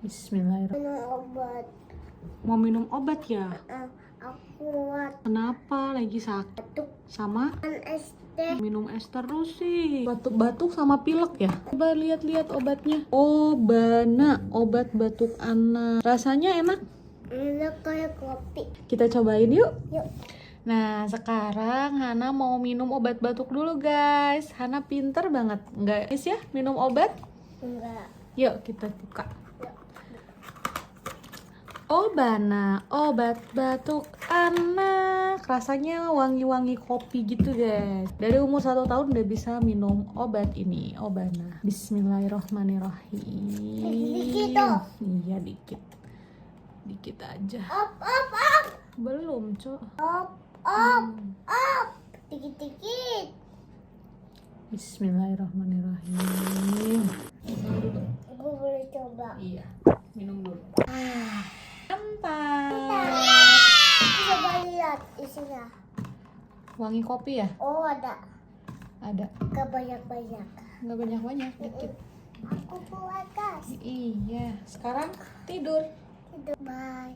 Bismillahirrahmanirrahim. Minum obat. Mau minum obat ya? Aku kuat. Kenapa? Lagi sakit? Batuk. Sama? Es Minum es terus sih. Batuk-batuk sama pilek ya? Coba lihat-lihat obatnya. Obana, obat batuk anak. Rasanya enak? enak kayak kopi. Kita cobain yuk. Yuk. Nah, sekarang Hana mau minum obat batuk dulu, guys. Hana pinter banget. Enggak, guys ya, minum obat? Enggak. Yuk, kita buka. Obana, obat batuk anak. Rasanya wangi-wangi kopi gitu, guys. Dari umur 1 tahun udah bisa minum obat ini, Obana. Bismillahirrahmanirrahim. Dikit toh. Iya, dikit. Dikit aja. Op. Belum, Cok. Op. Dikit. Bismillahirrahmanirrahim. Aku boleh coba. Iya, minum dulu. Mantap. Coba lihat isinya. Wangi kopi ya? Oh, ada. Ada. Gak banyak-banyak. Nggak banyak-banyak, dikit. Aku buat gas. Iya, sekarang tidur. Bye.